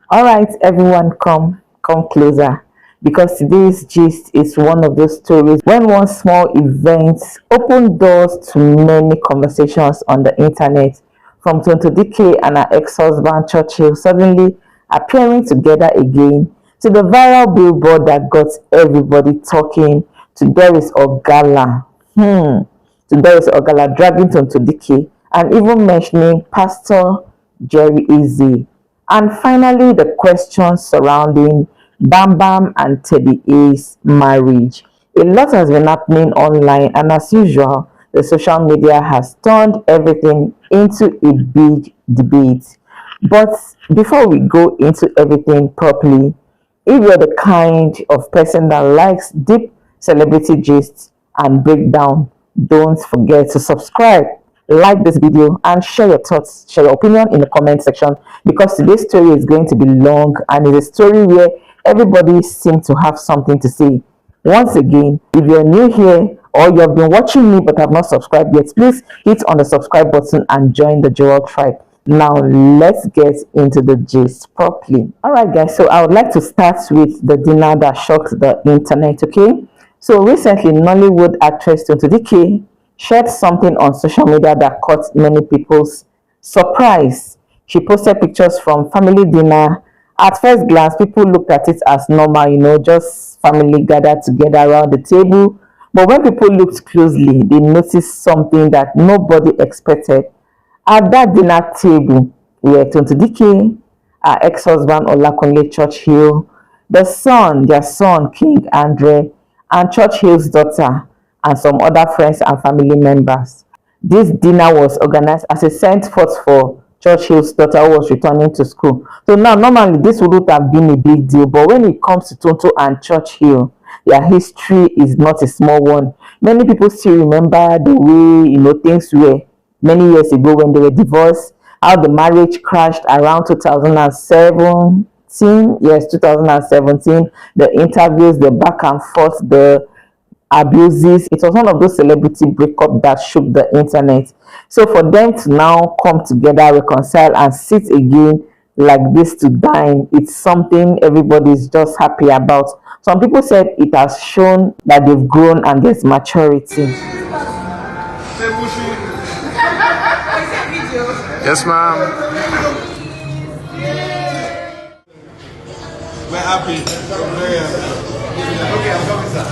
All right, everyone, come closer because today's gist is one of those stories when one small event opened doors to many conversations on the internet. From Tonto Dikeh and her ex-husband Churchill suddenly appearing together again, to the viral billboard that got everybody talking, to Doris Ogala, to Doris Ogala dragging Tonto Dikeh and even mentioning Pastor Jerry Eze. And finally, the questions surrounding BamBam and Teddy A's marriage. A lot has been happening online, and as usual, the social media has turned everything into a big debate. But before we go into everything properly, if you're the kind of person that likes deep celebrity gists and breakdown, don't forget to subscribe, like this video, and share your thoughts, share your opinion in the comment section because today's story is going to be long and it's a story where everybody seems to have something to say. Once again, if you're new here or you have been watching me but have not subscribed yet, please hit on the subscribe button and join the Joel tribe. Now let's get into the gist properly. All right, guys, so I would like to start with the dinner that shocked the internet. Okay, so recently Nollywood actress Tonto Dikeh shared something on social media that caught many people's surprise. She posted pictures from family dinner. At first glance, people looked at it as normal, just family gathered together around the table. But when people looked closely, they noticed something that nobody expected. At that dinner table were Tonto Dikeh, her ex-husband Olakunle Churchill, their son King Andre, and Churchill's daughter, and some other friends and family members. This dinner was organized as a sent forth for Churchill's daughter who was returning to school. So now, normally this wouldn't have been a big deal, but when it comes to Tonto and Churchill, their history is not a small one. Many people still remember the way things were many years ago when they were divorced, how the marriage crashed around 2017. Yes, 2017. The interviews, the back and forth, the abuses. It was one of those celebrity breakup that shook the internet. So for them to now come together, reconcile, and sit again like this to dine, it's something everybody is just happy about. Some people said it has shown that they've grown and there's maturity. Yes, ma'am. We're happy. Okay, I'm coming, sir.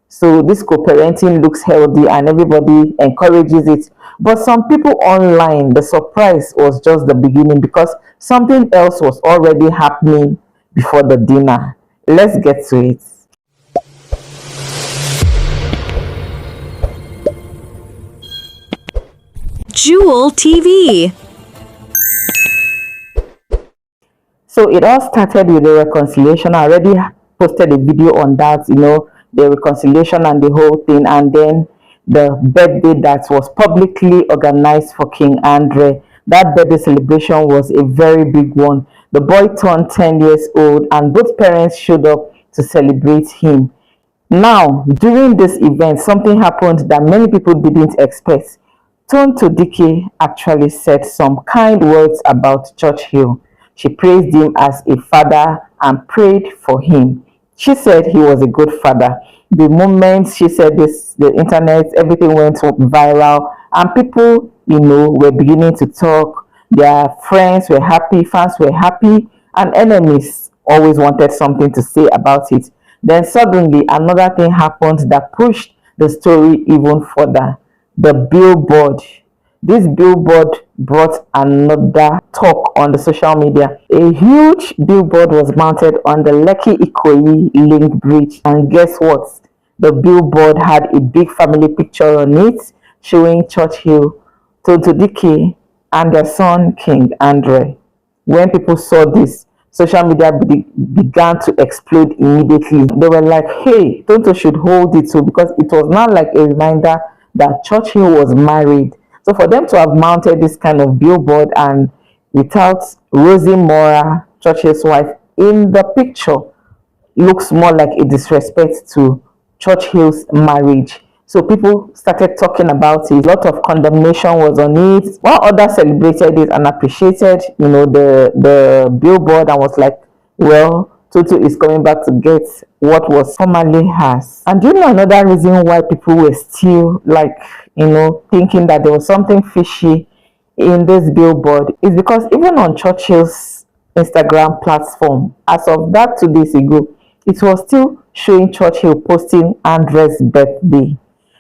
So this co-parenting looks healthy and everybody encourages it. But some people online, the surprise was just the beginning because something else was already happening before the dinner. Let's get to it. Jewel TV. So it all started with the reconciliation. I already posted a video on that, the reconciliation and the whole thing, and then the birthday that was publicly organized for King Andre. That birthday celebration was a very big one. The boy turned 10 years old and both parents showed up to celebrate him. Now, during this event, something happened that many people didn't expect. Tonto Dikeh actually said some kind words about Churchill. She praised him as a father and prayed for him. She said he was a good father. The moment she said this, the internet, everything went viral, and people, were beginning to talk. Their friends were happy, fans were happy, and enemies always wanted something to say about it. Then suddenly, another thing happened that pushed the story even further. The billboard. This billboard brought another talk on the social media. A huge billboard was mounted on the Lekki-Ikoyi link bridge, and guess what? The billboard had a big family picture on it showing Churchill, Tonto Dikeh, and their son King Andre. When people saw this, social media began to explode immediately. They were like, hey, Tonto should hold it too, because it was not like a reminder that Churchill was married. So for them to have mounted this kind of billboard and without Rosy Meurer, Churchill's wife, in the picture, looks more like a disrespect to Churchill's marriage. So people started talking about it. A lot of condemnation was on it, while others celebrated it and appreciated, the billboard, and was like, well, Tonto is coming back to get what was formerly hers. And do you know another reason why people were still like, thinking that there was something fishy in this billboard is because even on Churchill's Instagram platform, as of that 2 days ago, it was still showing Churchill posting Andre's birthday,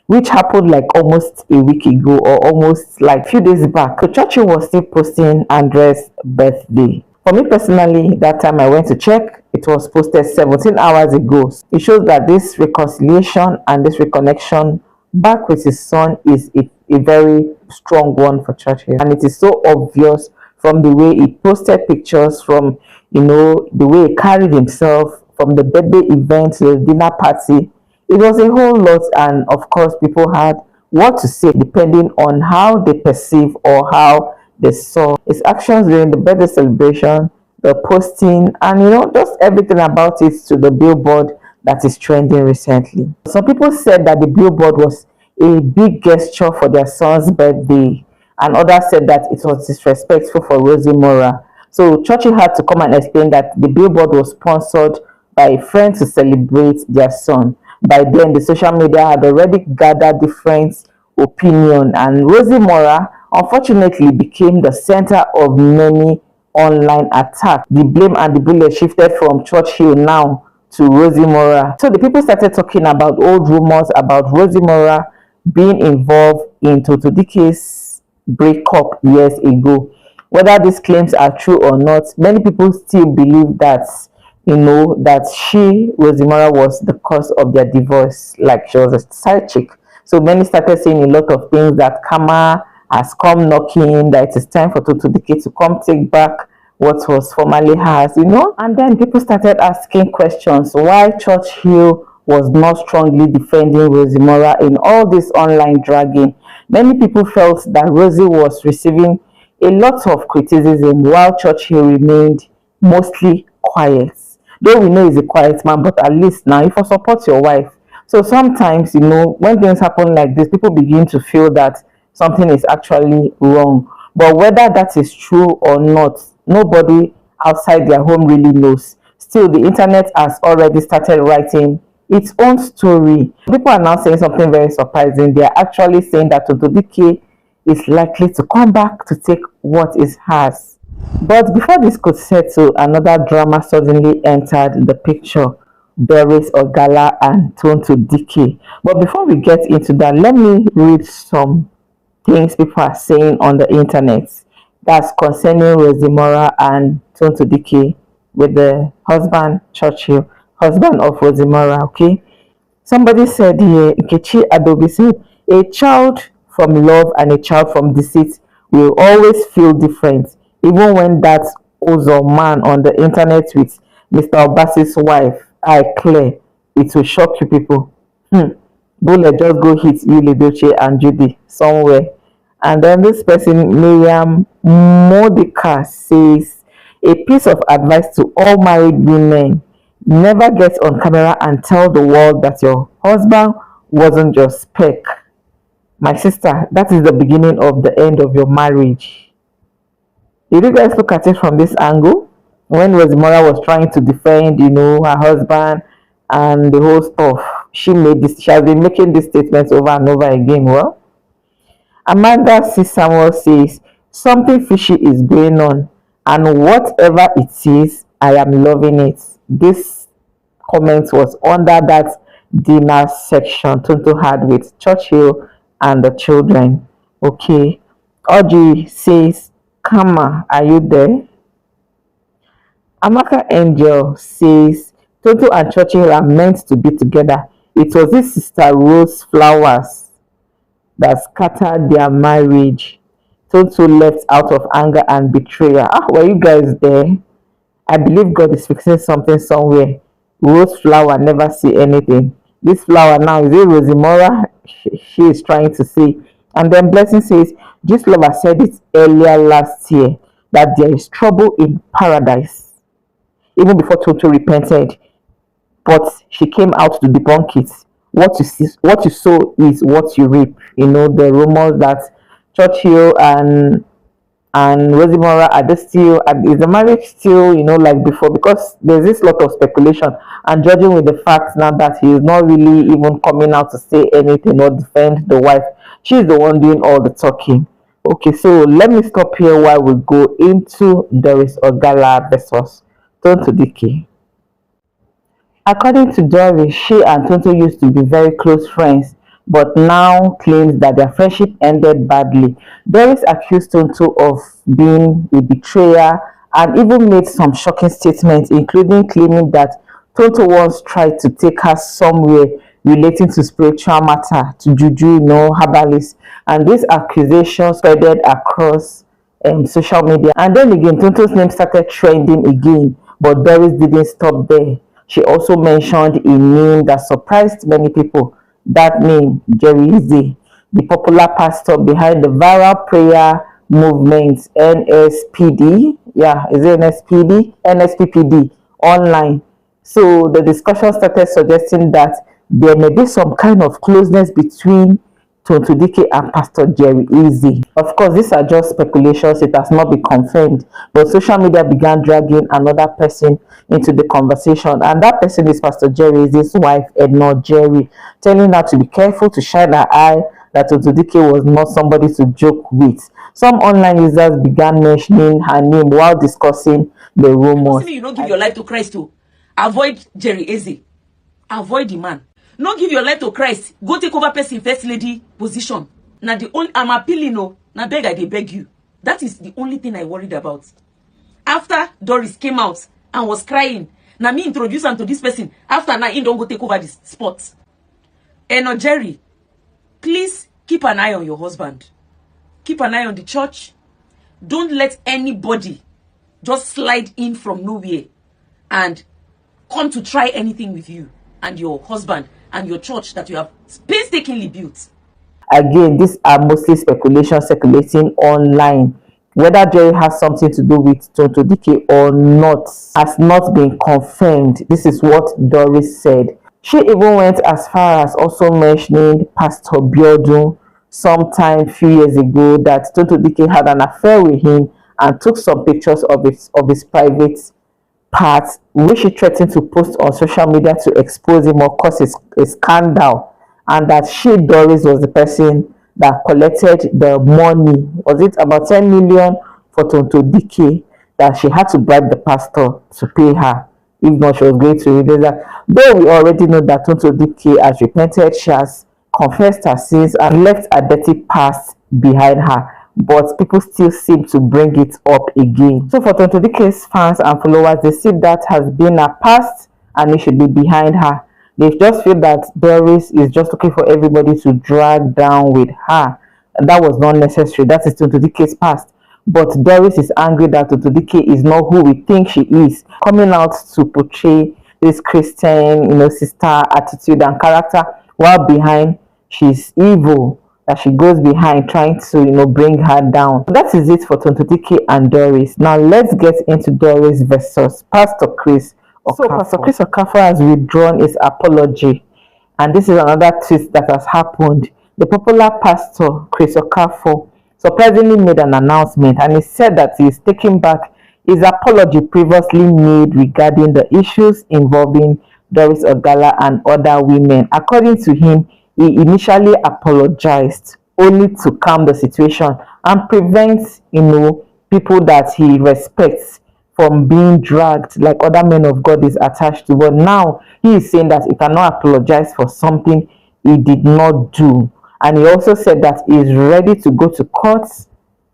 which happened like almost a week ago or almost like few days back. So Churchill was still posting Andre's birthday. For me personally, that time I went to check, it was posted 17 hours ago. It shows that this reconciliation and this reconnection back with his son is a very strong one for Churchill. And it is so obvious from the way he posted pictures, from the way he carried himself, from the birthday event to the dinner party. It was a whole lot, and of course people had what to say depending on how they perceive or how they saw his actions during the birthday celebration, the posting, and just everything about it to the billboard that is trending recently. Some people said that the billboard was a big gesture for their son's birthday, and others said that it was disrespectful for Rosy Meurer. So Churchill had to come and explain that the billboard was sponsored by a friend to celebrate their son. By then, the social media had already gathered different opinion, and Rosy Meurer unfortunately became the center of many online attacks. The blame and the bullet shifted from Churchill now to Rosy Meurer. So the people started talking about old rumors about Rosy Meurer being involved in Tonto Dikeh's breakup years ago. Whether these claims are true or not, many people still believe that Rosy Meurer, was the cause of their divorce, like she was a side chick. So many started saying a lot of things, that karma has come knocking, that it is time for Tonto Dikeh to come take back what was formerly hers, And then people started asking questions why Churchill was not strongly defending Rosy Meurer in all this online dragging. Many people felt that Rosy was receiving a lot of criticism while Churchill remained mostly quiet. Though we know he's a quiet man, but at least now if you support your wife. So sometimes, when things happen like this, people begin to feel that something is actually wrong. But whether that is true or not, nobody outside their home really knows. Still, the internet has already started writing its own story. People are now saying something very surprising. They are actually saying that Tonto Dikeh is likely to come back to take what is hers. But before this could settle, another drama suddenly entered the picture: Doris Ogala and Tonto Dikeh. But before we get into that, let me read some things people are saying on the internet that's concerning Rosy Meurer and Tonto Dikeh with the husband Churchill, husband of Rosy Meurer. Okay, somebody said here, Nkechi Adobe said, a child from love and a child from deceit will always feel different, even when that Ozo man on the internet with Mr. Obasi's wife eye clear. It will shock you people. Bullet just go hit you, Ledoche and Judy somewhere. And then this person, Miriam Modica, says, a piece of advice to all married women: never get on camera and tell the world that your husband wasn't your spec. My sister, that is the beginning of the end of your marriage. Did you guys look at it from this angle? When Rosy Meurer was trying to defend, her husband and the whole stuff, she has been making these statements over and over again. Well, Amanda C. Samuel says, something fishy is going on, and whatever it is, I am loving it. This comment was under that dinner section Tonto had with Churchill and the children. Okay. Audrey says, Kama, are you there? Amaka Angel says, Tonto and Churchill are meant to be together. It was his sister Rose Flowers that scattered their marriage. Tonto left out of anger and betrayal. Were you guys there? I believe God is fixing something somewhere. Rose Flower never see anything. This flower now, is it Rosy Meurer? She is trying to say. And then Blessing says, this lover said it earlier last year that there is trouble in paradise, even before Tonto repented. But she came out to debunk it. what you sow is what you reap. The rumors that Churchill and Rosy Meurer are they still, is the marriage still, like before? Because there's this lot of speculation, and judging with the facts now that he is not really even coming out to say anything or defend the wife, she's the one doing all the talking. Okay, so let me stop here while we go into Doris Ogala versus Tonto Dikeh. According to Doris, she and Tonto used to be very close friends, but now claims that their friendship ended badly. Doris accused Tonto of being a betrayer and even made some shocking statements, including claiming that Tonto once tried to take her somewhere relating to spiritual matter, to juju, herbalists, and this accusation spreaded across social media. And then again, Tonto's name started trending again, but Doris didn't stop there. She also mentioned a name that surprised many people. That name, Jerry, the popular pastor behind the viral prayer movement NSPD. Yeah, is it NSPD? NSPPD online. So the discussion started suggesting that there may be some kind of closeness between Tonto Dikeh and Pastor Jerry Eze. Of course, these are just speculations, it has not been confirmed, but social media began dragging another person into the conversation, and that person is Pastor Jerry Eze's wife, Eno Jerry, telling her to be careful, to shine her eye, that Tonto Dikeh was not somebody to joke with. Some online users began mentioning her name while discussing the rumors. You don't give your life to Christ to avoid Jerry Eze. Avoid the man. Not give your life to Christ. Go take over person first lady position. Now the only I'm appealing, no. Now beg I beg you. That is the only thing I worried about. After Doris came out and was crying, now me introduce him to this person. After now he don't go take over this spot. Eno Jerry, please keep an eye on your husband. Keep an eye on the church. Don't let anybody just slide in from nowhere and come to try anything with you and your husband and your church that you have painstakingly built. Again, these are mostly speculation circulating online. Whether Jerry has something to do with Tonto Dikeh or not has not been confirmed. This is what Doris said. She even went as far as also mentioning Pastor Biodun sometime few years ago that Tonto Dikeh had an affair with him and took some pictures of his private parts, which she threatened to post on social media to expose him or cause a scandal, and that she, Doris, was the person that collected the money. Was it about 10 million for Tonto Dikeh that she had to bribe the pastor to pay her? If not, she was going to release that. Though we already know that Tonto Dikeh has repented, she has confessed her sins and left a dirty past behind her, but people still seem to bring it up again. So for Tonto Dikeh's fans and followers, they see that has been a past and it should be behind her. They just feel that Doris is just looking for everybody to drag down with her. And that was not necessary. That is Tonto Dikeh's past. But Doris is angry that Tonto Dikeh is not who we think she is, coming out to portray this Christian, sister attitude and character, while behind she's evil, that she goes behind trying to, bring her down. That is it for Tonto Dikeh and Doris. Now let's get into Doris versus Pastor Chris Okafor. So Pastor Chris Okafor has withdrawn his apology, and this is another twist that has happened. The popular pastor Chris Okafor surprisingly made an announcement, and he said that he is taking back his apology previously made regarding the issues involving Doris Ogala and other women. According to him, he initially apologized only to calm the situation and prevent, people that he respects from being dragged like other men of God is attached to. But now he is saying that he cannot apologize for something he did not do. And he also said that he is ready to go to court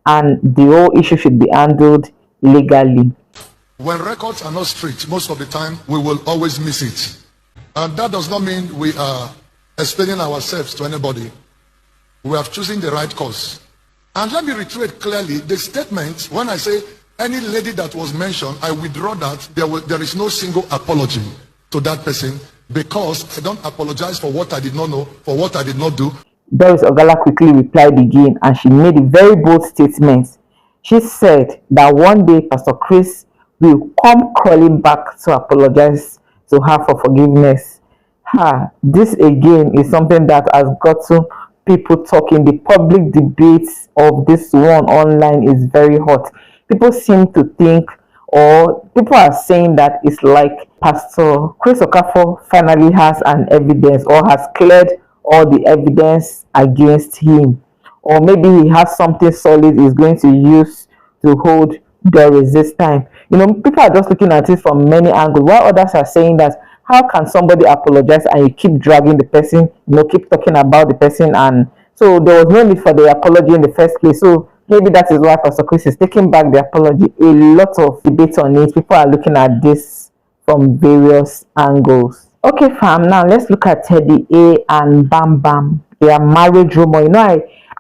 and the whole issue should be handled legally. When records are not strict, most of the time we will always miss it. And that does not mean we are explaining ourselves to anybody. We have chosen the right course. And let me reiterate clearly the statement. When I say any lady that was mentioned, I withdraw that. There is no single apology to that person, because I don't apologize for what I did not know, for what I did not do. Doris Ogala quickly replied again, and she made a very bold statement. She said that one day Pastor Chris will come crawling back to apologize to her for forgiveness. This again is something that has gotten people talking. The public debates of this one online is very hot. People seem to think, or people are saying that it's like Pastor Chris Okafor finally has an evidence or has cleared all the evidence against him, or maybe he has something solid he's going to use to hold Doris this time. People are just looking at it from many angles, while others are saying that how can somebody apologize and you keep dragging the person, keep talking about the person, and so there was no need for the apology in the first place. So maybe that is why Pastor Chris is taking back the apology. A lot of debate on it. People are looking at this from various angles. Okay, fam, now let's look at Teddy A and BamBam. Their marriage rumor.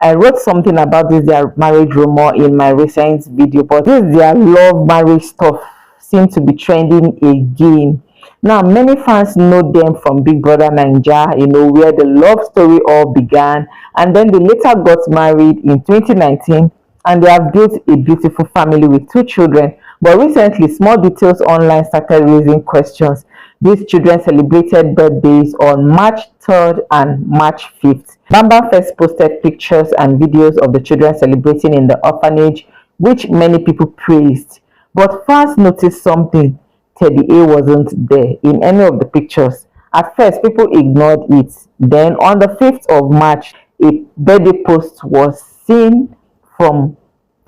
I wrote something about this, their marriage rumor, in my recent video, but this their love marriage stuff seems to be trending again. Now, many fans know them from Big Brother Naija, where the love story all began, and then they later got married in 2019, and they have built a beautiful family with 2 children. But recently, small details online started raising questions. These children celebrated birthdays on March 3rd and March 5th. BamBam first posted pictures and videos of the children celebrating in the orphanage, which many people praised. But fans noticed something. Teddy A wasn't there in any of the pictures. At first, people ignored it. Then, on the 5th of March, a birthday post was seen from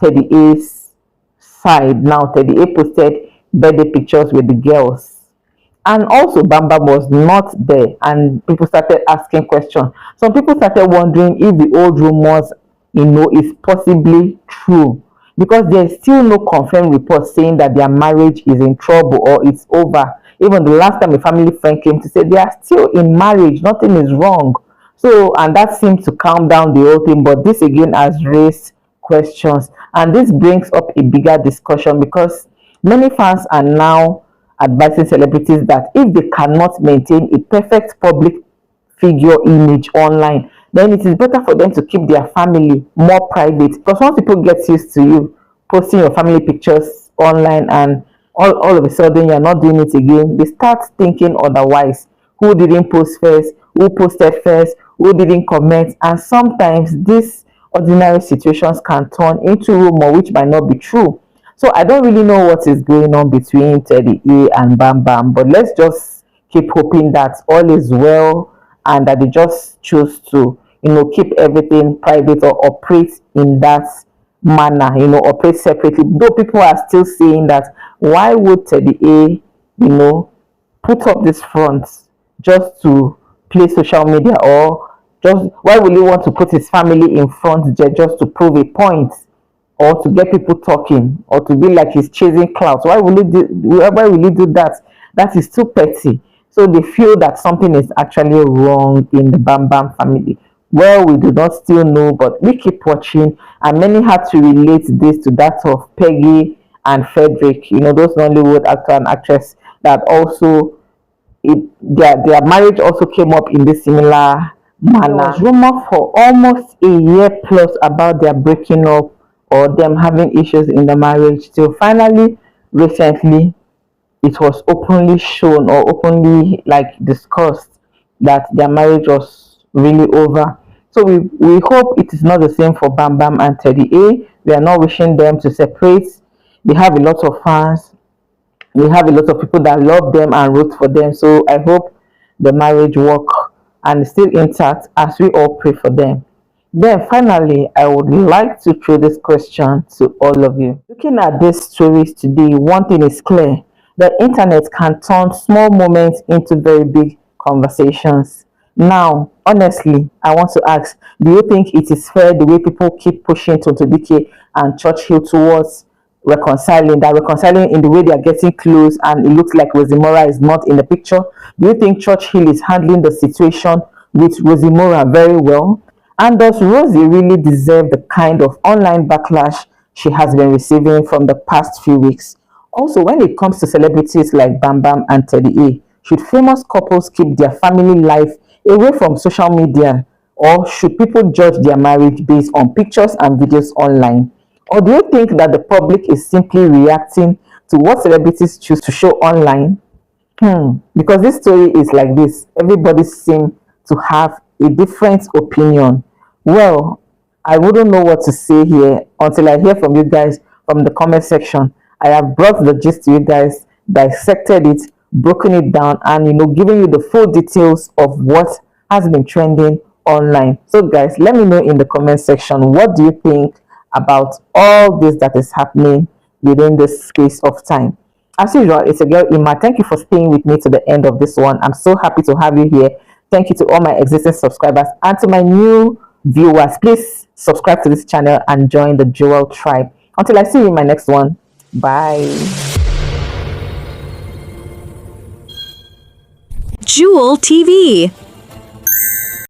Teddy A's side. Now, Teddy A posted birthday pictures with the girls. And also, BamBam was not there, and people started asking questions. Some people started wondering if the old rumors, is possibly true, because there's still no confirmed report saying that their marriage is in trouble or it's over. Even the last time a family friend came to say they are still in marriage, nothing is wrong. So, and that seems to calm down the whole thing, but this again has raised questions, and this brings up a bigger discussion because many fans are now advising celebrities that if they cannot maintain a perfect public figure image online, then it is better for them to keep their family more private. Because once people get used to you posting your family pictures online and all of a sudden you're not doing it again, they start thinking otherwise. Who didn't post first? Who posted first? Who didn't comment? And sometimes these ordinary situations can turn into rumor which might not be true. So I don't really know what is going on between Teddy A and BamBam, but let's just keep hoping that all is well and that they just choose to, keep everything private or operate in that manner, operate separately. Though people are still saying that why would Teddy A, put up this front just to play social media, or just why will he want to put his family in front just to prove a point? Or to get people talking, or to be like he's chasing clouds. Why will he do that? That is too petty. So they feel that something is actually wrong in the BamBam family. Well, we do not still know, but we keep watching. And many had to relate this to that of Peggy and Frederick, those Nollywood actor and actress that also their marriage also came up in this similar manner. There was rumor for almost a year plus about their breaking up or them having issues in the marriage, till finally recently it was openly shown or openly discussed that their marriage was really over. So we hope it is not the same for BamBam and Teddy A. We are not wishing them to separate. They have a lot of fans. We have a lot of people that love them and root for them. So I hope the marriage work and is still intact as we all pray for them. Then finally, I would like to throw this question to all of you. Looking at these stories today, one thing is clear. The internet can turn small moments into very big conversations. Now, honestly, I want to ask, do you think it is fair the way people keep pushing Tonto Dikeh and Churchill towards reconciling in the way they are getting close, and it looks like Rosy Meurer is not in the picture? Do you think Churchill is handling the situation with Rosy Meurer very well? And does Rosy really deserve the kind of online backlash she has been receiving from the past few weeks? Also, when it comes to celebrities like BamBam and Teddy A, should famous couples keep their family life away from social media, or should people judge their marriage based on pictures and videos online? Or do you think that the public is simply reacting to what celebrities choose to show online? Because this story is like this. Everybody seems to have a different opinion. Well, I wouldn't know what to say here until I hear from you guys from the comment section. I have brought the gist to you guys, dissected it, broken it down, and giving you the full details of what has been trending online. So guys, let me know in the comment section, what do you think about all this that is happening within this space of time? As usual, it's a girl Ima. Thank you for staying with me to the end of this one. I'm so happy to have you here. Thank you to all my existing subscribers and to my new viewers. Please subscribe to this channel and join the Jewel tribe. Until I see you in my next one. Bye. Jewel TV.